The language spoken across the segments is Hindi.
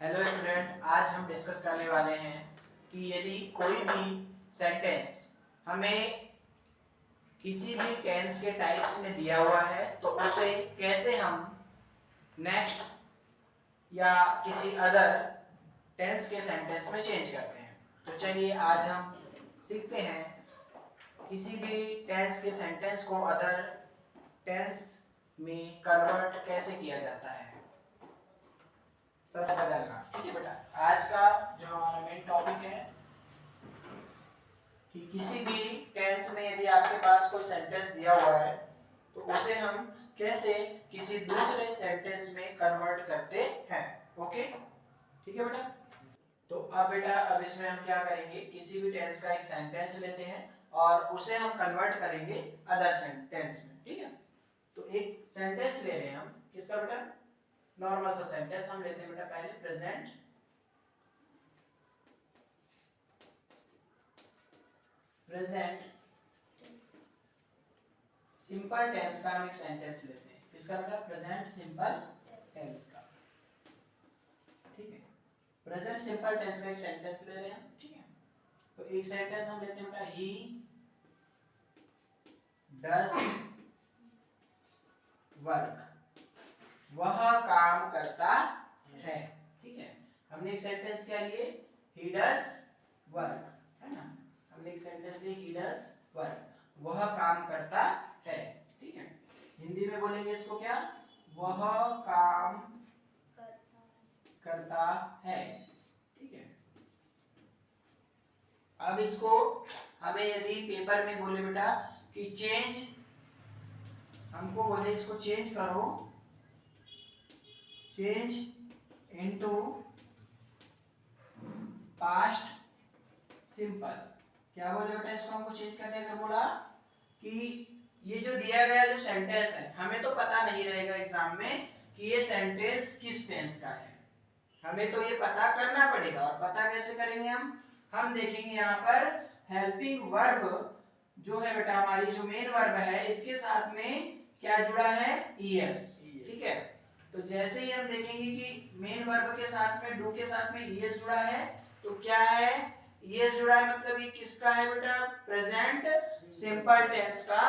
हेलो स्टूडेंट, आज हम डिस्कस करने वाले हैं कि यदि कोई भी सेंटेंस हमें किसी भी टेंस के टाइप्स में दिया हुआ है तो उसे कैसे हम नेक्स्ट या किसी अदर टेंस के सेंटेंस में चेंज करते हैं। तो चलिए आज हम सीखते हैं किसी भी टेंस के सेंटेंस को अदर टेंस में कन्वर्ट कैसे किया जाता है, समय बदलना। ठीक है बेटा, आज का जो हमारा मेन टॉपिक है कि किसी भी टेंस में यदि आपके पास कोई सेंटेंस दिया हुआ है तो उसे हम कैसे किसी दूसरे सेंटेंस में कन्वर्ट करते हैं। ओके, ठीक है बेटा। तो अब बेटा, अब इसमें हम क्या करेंगे, किसी भी टेंस का एक सेंटेंस लेते हैं और उसे हम कन्वर्ट करेंगे अदर सेंटेंस में। ठीक है, तो एक सेंटेंस ले रहे हैं हम, किसका बेटा, नॉर्मल सा सेंटेंस हम लेते हैं बेटा। पहले प्रेजेंट सिंपल टेंस का हम एक सेंटेंस लेते हैं। किसका बेटा, प्रेजेंट सिंपल टेंस का। ठीक है, प्रेजेंट सिंपल टेंस का एक सेंटेंस ले रहे हैं। ठीक है, तो एक सेंटेंस हम लेते हैं बेटा, ही डज वर्क, वह काम करता है। ठीक है, हमने एक सेंटेंस क्या लिए, ही डज वर्क, है ना। हमने एक सेंटेंस लिए, ही डज वर्क, वह काम करता है। ठीक है, हिंदी में बोलेंगे इसको क्या, वह काम करता है। ठीक है, अब इसको हमें यदि पेपर में बोले बेटा कि चेंज, हमको बोले इसको चेंज करो, चेंज इनटू पास्ट सिंपल, क्या बोले बेटा, इसको हमको चेंज करने का बोला कि ये जो दिया गया जो सेंटेंस है, हमें तो पता नहीं रहेगा एग्जाम में कि ये सेंटेंस किस टेंस का है, हमें तो ये पता करना पड़ेगा। और पता कैसे करेंगे हम देखेंगे यहाँ पर हेल्पिंग वर्ब जो है बेटा, हमारी जो मेन वर्ब है, इसके साथ में क्या जुड़ा है, ईएस। ठीक है, तो जैसे ही हम देखेंगे कि मेन वर्ब के साथ में डू के साथ में ईएस जुड़ा है, तो क्या है, ईएस जुड़ा है, मतलब ये किसका है बेटा, प्रेजेंट सिंपल टेंस का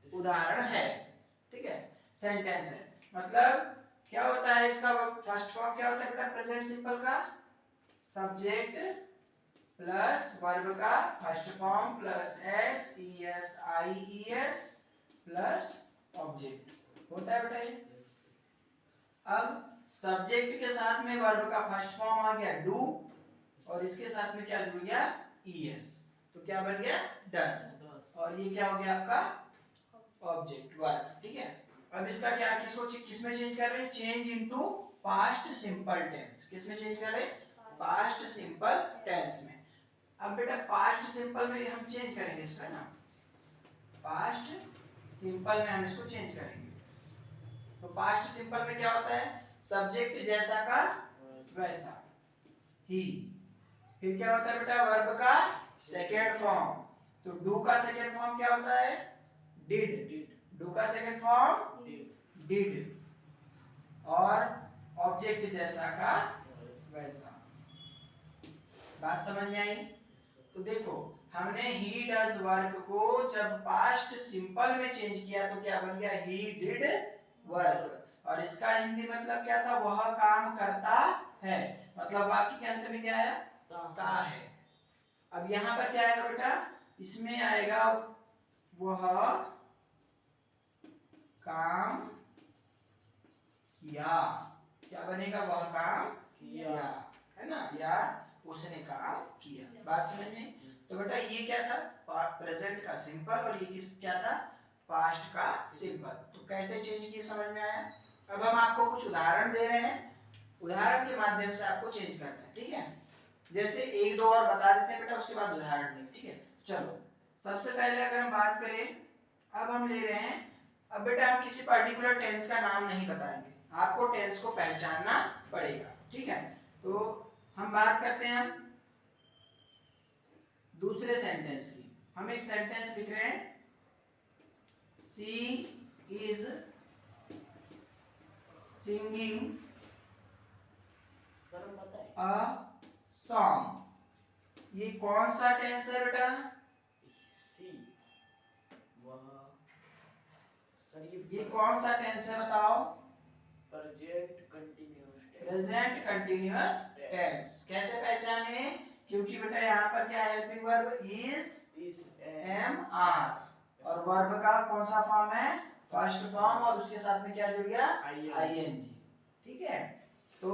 उदाहरण है। ठीक है, सेंटेंस है, मतलब क्या होता है इसका फर्स्ट फॉर्म, क्या होता है बेटा प्रेजेंट सिंपल का, सब्जेक्ट प्लस वर्ब का first form plus S E S I E S plus object होता है बेटा ये। अब सब्जेक्ट के साथ में वर्ब का फर्स्ट फॉर्म आ गया डू, और इसके साथ में क्या जुड़ गया, ईएस, तो क्या बन गया, डस, और ये क्या हो गया आपका ऑब्जेक्ट वर्ब। ठीक है, अब इसका क्या, किसको किसमें चेंज कर रहे हैं, change into past simple tense, किसमें चेंज कर रहे हैं, पास्ट सिंपल टेंस में। अब बेटा पास्ट सिंपल में हम चेंज करेंगे इसको, है ना, पास्ट सिंपल में हम इसको चेंज करेंगे। तो पास्ट सिंपल में क्या होता है, सब्जेक्ट जैसा का वैसा, ही, फिर क्या होता है बेटा, वर्ब का सेकेंड फॉर्म, तो डू का सेकेंड फॉर्म क्या होता है, डिड, डू का सेकेंड फॉर्म डिड, और ऑब्जेक्ट जैसा का वैसा। बात समझ में आई। तो देखो, हमने ही डज वर्क को जब पास्ट सिंपल में चेंज किया तो क्या बन गया, ही डिड वर्क, और इसका हिंदी मतलब क्या था, वह काम करता है, मतलब वाक्य के अंत में क्या आया, ता है। अब यहाँ पर क्या आएगा बेटा, इसमें आएगा वह काम किया, क्या बनेगा, वह काम किया, है ना, या उसने काम किया। बात समझ में। तो बेटा ये क्या था, प्रेजेंट का सिंपल, और ये किस क्या था, पास्ट का सिंपल। तो कैसे चेंज किए समझ में आया। अब हम आपको कुछ उदाहरण दे रहे हैं, उदाहरण के माध्यम से आपको चेंज करना है। ठीक है, जैसे एक दो और बता देते हैं बेटा, उसके बाद उदाहरण देंगे। ठीक है, चलो सबसे पहले अगर हम बात करें, अब हम ले रहे हैं, अब बेटा हम किसी पर्टिकुलर टेंस का नाम नहीं बताएंगे, आपको टेंस को पहचानना पड़ेगा। ठीक है, तो हम बात करते हैं दूसरे सेंटेंस की। हम एक सेंटेंस लिख रहे हैं, शी इज सिंगिंग सर बताए अ सॉन्ग। ये कौन सा टेंस है बेटा? सी वह सर ये कौन सा टेंस है बताओ? Present continuous present continuous tense. कैसे पहचाने? क्योंकि बेटा यहाँ पर क्या helping verb is am are और वर्ब का कौन सा फॉर्म है? फर्स्ट फॉर्म और उसके साथ में क्या जुड़ गया? आईएनजी। ठीक है, तो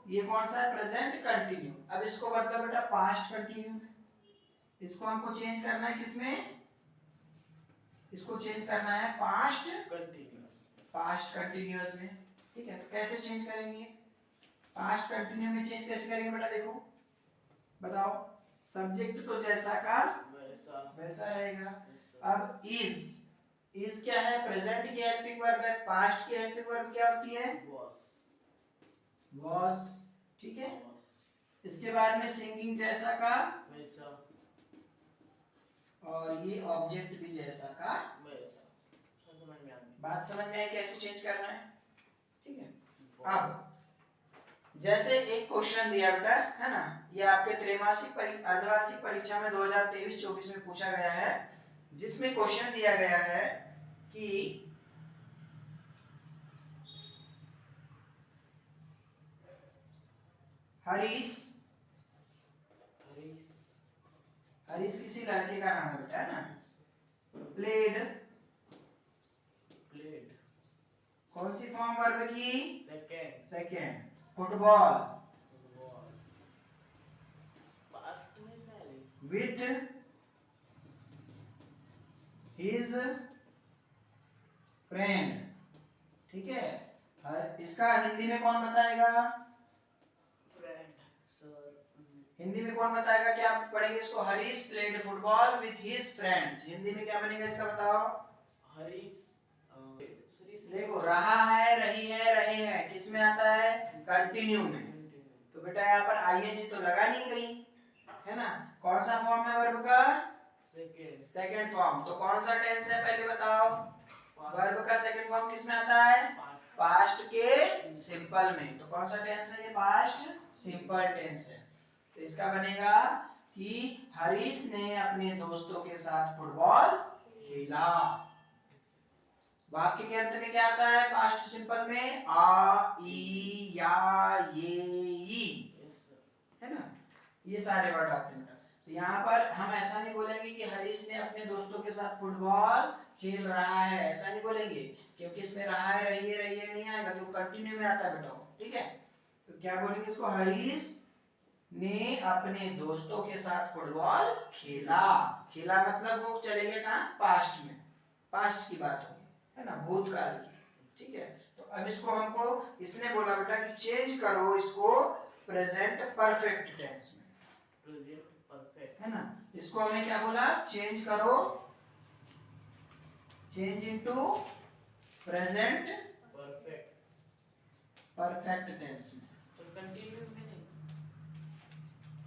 ये कौन सा है? Present continue. अब इसको मतलब बेटा पास्ट कंटिन्यू। इसको हमको चेंज करना है किसमें? इसको चेंज करना है पास्ट कंटिन्यूअस में। ठीक है, तो कैसे चेंज करेंगे? पास्ट कंटिन्यू में चेंज कैसे करेंगे बेटा? देखो बताओ। सब्जेक्ट तो जैसा का वैसा रहेगा। अब इज क्या है? प्रेजेंट की हेल्पिंग वर्ब है। पास्ट की हेल्पिंग वर्ब क्या होती है? वॉस। ठीक है, इसके बाद में सिंगिंग जैसा का वैसा और ये ऑब्जेक्ट भी जैसा का वैसा। समझ में आ गई बात? समझ में आई कैसे चेंज करना है? ठीक है, अब जैसे एक क्वेश्चन दिया बेटा है ना, ये आपके त्रैमासिक अर्धवार्षिक परीक्षा में 2023-24 में पूछा गया है, जिसमें क्वेश्चन दिया गया है कि हरीश किसी लड़के का नाम है बेटा, है ना? प्लेड कौन सी फॉर्म वर्ब की? Second. Football with his friend. ठीक है, इसका हिंदी में कौन बताएगा? हिंदी में कौन बताएगा? क्या आप पढ़ेंगे इसको? Harish played football with his friends. Hindi में क्या बनेगा इसका बताओ? हरीश देखो, रहा है, रही है, रहे हैं किस में आता है? कंटिन्यू में। तो बेटा यहाँ पर आईएनजी तो लगा नहीं कहीं, है ना? कौन सा फॉर्म है वर्ब का? Second form. तो कौन सा टेंस है पहले बताओ? वर्ब का सेकेंड फॉर्म किस में आता है? पास्ट के सिंपल में। तो कौन सा टेंस है ये? पास्ट सिंपल टेंस है। तो इसका बनेगा कि हरीश ने अपने दोस्तों के साथ फुटबॉल खेला। वाक्य के अंत में क्या आता है पास्ट सिंपल में? आ, ई, या, ये, ई, है ना? ये सारे वर्ड आते हैं। तो यहाँ पर हम ऐसा नहीं बोलेंगे कि हरीश ने अपने दोस्तों के साथ फुटबॉल खेल रहा है, ऐसा नहीं बोलेंगे, क्योंकि इसमें रहा है, रहिए नहीं आएगा, क्योंकि कंटिन्यू में आता है बेटा। ठीक है, तो क्या बोलेंगे इसको? हरीश ने अपने दोस्तों के साथ फुटबॉल खेला। खेला मतलब वो चले गए कहाँ? पास्ट में। पास्ट की बात होगी, है ना? भूतकाल की। ठीक है, तो अब इसको हमको इसने बोला बेटा कि चेंज करो इसको प्रेजेंट परफेक्ट टेंस में। है ना? इसको हमने क्या बोला? चेंज करो, change into present perfect tense में। तो कंटिन्यू में नहीं,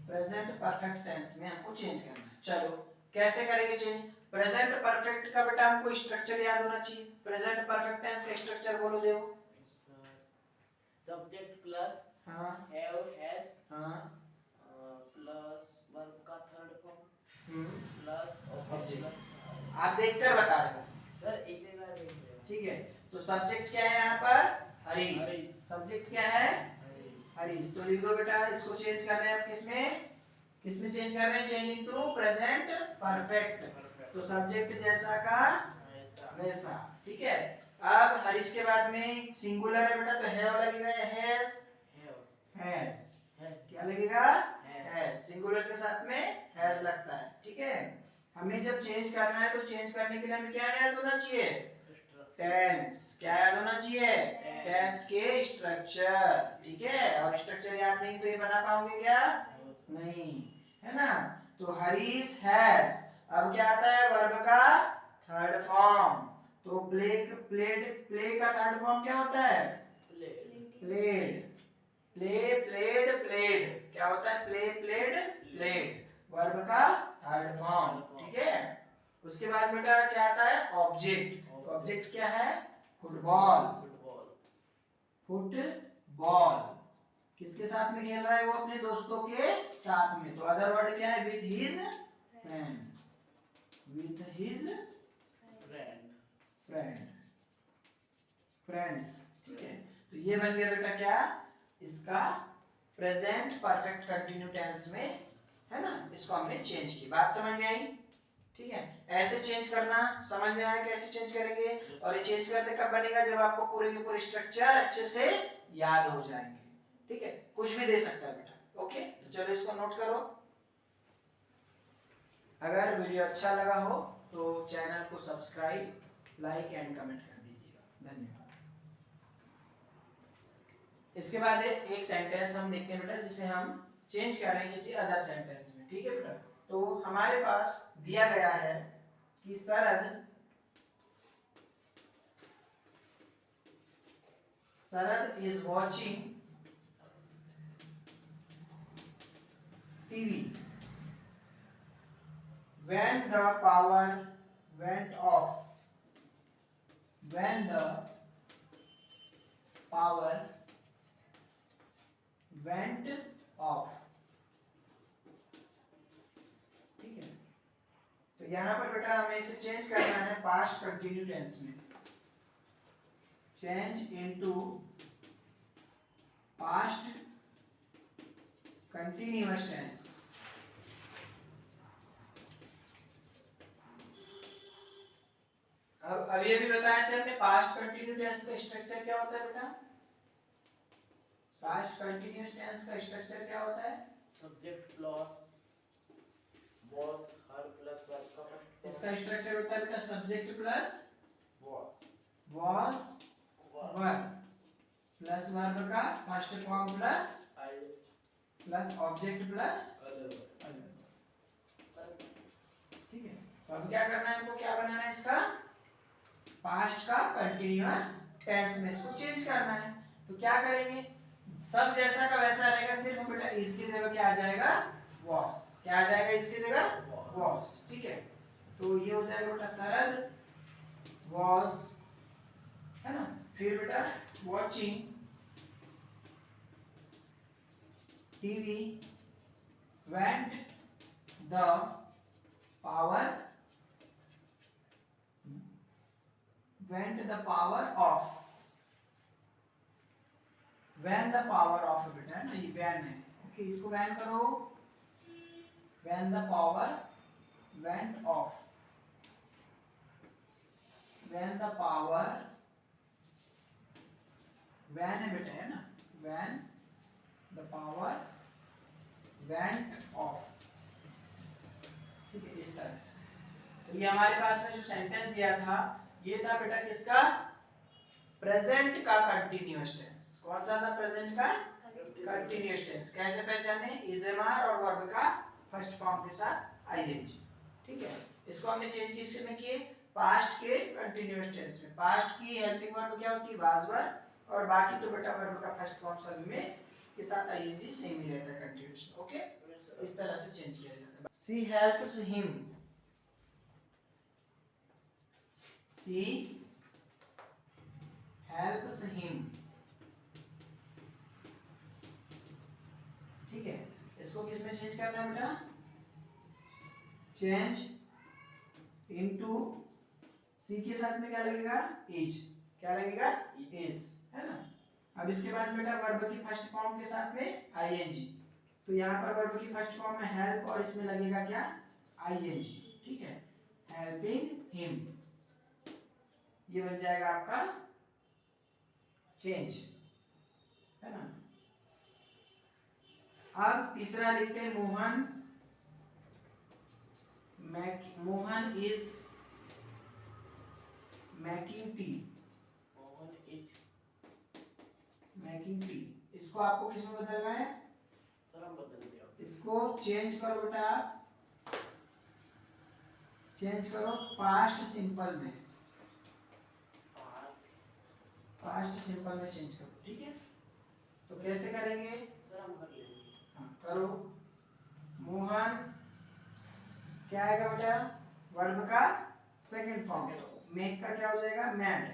प्रेजेंट परफेक्ट टेंस में हमको चेंज करना है। चलो कैसे करेंगे चेंज? प्रेजेंट परफेक्ट का बेटा हमको स्ट्रक्चर याद होना चाहिए। प्रेजेंट परफेक्ट टेंस का स्ट्रक्चर बोलो देव। सब्जेक्ट प्लस हाँ हैव हैज हाँ प्लस वर्ब का थर्ड फॉर्म प्लस ऑब्जेक्ट। आप देखकर बता रहे हो सर, एक बार देख लेना। ठीक है, तो सब्जेक्ट क्या है यहाँ पर? हरीश। सब्जेक्ट क्या है? हरीश। तो लिख दो बेटा, इसको चेंज कर रहे हैं आप किसमें चेंज कर रहे हैं? Change into present perfect. तो सब्जेक्ट जैसा का वैसा। ठीक है, अब हरीश के बाद में सिंगुलर है बेटा, तो हैव लगेगा या हैज? क्या लगेगा? हैज। सिंगुलर के साथ में हैज लगता है। ठीक है, हमें जब चेंज करना है तो चेंज करने के लिए हमें क्या याद होना चाहिए? टेंस। क्या याद होना चाहिए? टेंस के स्ट्रक्चर। ठीक है, और स्ट्रक्चर याद नहीं तो ये बना पाओगे क्या? नहीं, है ना? तो हरीश हैज, अब क्या आता है? वर्ब का थर्ड फॉर्म। तो प्ले का थर्ड फॉर्म क्या होता है? प्लेड। प्लेड क्या होता है? प्लेड वर्ब का थर्ड फॉर्म। ठीक है, उसके बाद बेटा क्या आता है? ऑब्जेक्ट। तो ऑब्जेक्ट क्या है? फुटबॉल। किसके साथ में खेल रहा है वो? अपने दोस्तों के साथ में। तो अदर वर्ड क्या है? With his friend, with his friend, friend, friends. ठीक है, तो ये बन गया बेटा क्या? इसका प्रेजेंट परफेक्ट कंटिन्यू टेंस में, है ना, इसको हमने चेंज की। बात समझ में आई? ठीक है, ऐसे चेंज करना। समझ में आया कैसे चेंज करेंगे? और ये चेंज करते कब बनेगा? जब आपको पूरे के पूरे स्ट्रक्चर अच्छे से याद हो जाएंगे। ठीक है, कुछ भी दे सकता है बेटा। ओके, तो चलो इसको नोट करो। अगर वीडियो अच्छा लगा हो तो चैनल को सब्सक्राइब, लाइक एंड कमेंट कर दीजिएगा। धन्यवाद। इसके बाद एक सेंटेंस हम देखते हैं बेटा, जिसे हम चेंज कर रहे हैं किसी अदर सेंटेंस में। ठीक है बेटा, तो हमारे पास दिया गया है कि Sharad is watching TV when the power went off, when the power went off। ठीक है, तो यहां पर बेटा हमें इसे चेंज करना है पास्ट कंटिन्यू टेंस में। Change into past continuous tense. अब अभी अभी बताया था हमने पास्ट कंटिन्यू टेंस का स्ट्रक्चर क्या होता है बेटा? पास्ट कंटिन्यूअस टेंस का स्ट्रक्चर क्या होता है? Subject plus was, her plus verb का फर्स्ट फॉर्म। इसका स्ट्रक्चर होता है बेटा subject plus was, verb plus verb का first form plus I, plus object plus other। ठीक है, तो अब क्या करना है हमको? क्या बनाना है इसका? पास्ट का कंटिन्यूअस टेंस में इसको चेंज करना है। तो क्या करेंगे? सब जैसा का वैसा रहेगा, सिर्फ बेटा इसकी जगह क्या आ जाएगा? was। क्या आ जाएगा इसकी जगह? was। ठीक है, तो ये हो जाएगा बेटा शरद was, है ना, फिर बेटा watching TV went the power off। when the power off बेटा, है ना, ये when है। ओके, इसको when करो। when the power went off, when the power, when है बेटा, है ना, when the power went off। ठीक है, इस तरह से। तो ये हमारे पास में जो सेंटेंस दिया था, ये था बेटा किसका? प्रेजेंट का कंटिन्यूअस टेंस। कौन सा था प्रेजेंट का? Continuous tense. कैसे पहचाने? इजएमआर और वर्ब का फर्स्ट फॉर्म के साथ आईएनजी। ठीक है, इसको हमने चेंज किससे में किए? पास्ट के कंटिन्यूअस टेंस में। पास्ट की हेल्पिंग वर्ब क्या होती है? वाज वर्ब, और बाकी तो बेटा वर्ब का फर्स्ट फॉर्म सभी में के साथ आईएनजी सेम ही रहता है कंटिन्यूअस। ओके, इस तरह से चेंज किया जाता है। She helps him, she helps him। ठीक है, इसको किस में चेंज करना है बेटा? चेंज इनटू, सी के साथ में क्या लगेगा? इज। क्या लगेगा? इज, है ना। अब इसके बाद बेटा वर्ब की फर्स्ट फॉर्म के साथ में आईएनजी। तो यहाँ पर वर्ब की फर्स्ट फॉर्म में हेल्प, और इसमें लगेगा क्या? आईएनजी। ठीक है, हेल्पिंग हिम, ये बन जाएगा आपका चेंज, है ना। अब तीसरा लिखते हैं Mohan, Mohan is making tea, Mohan is making tea. इसको आपको किस में बदलना है? सर हम बदल दिया। इसको चेंज करो बेटा, चेंज करो पास्ट सिंपल में, पास्ट सिंपल में चेंज करो। ठीक है, तो कैसे करेंगे? सर हम कर लेंगे। हाँ करो। मोहन क्या आएगा बेटा? वर्ब का सेकंड फॉर्म। मेक का क्या हो जाएगा? मैड।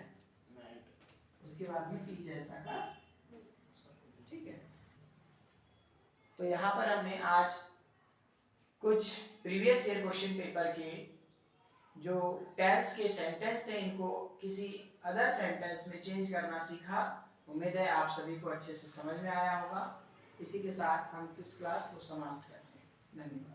मैड। उसके बाद में टी जैसा का। ठीक है, तो यहाँ पर हमने आज कुछ प्रीवियस ईयर क्वेश्चन पेपर के जो टेंस के सेंटेंस थे इनको किसी अदर सेंटेंस में चेंज करना सीखा। उम्मीद है आप सभी को अच्छे से समझ में आया होगा। इसी के साथ हम इस क्लास को समाप्त करते हैं। धन्यवाद।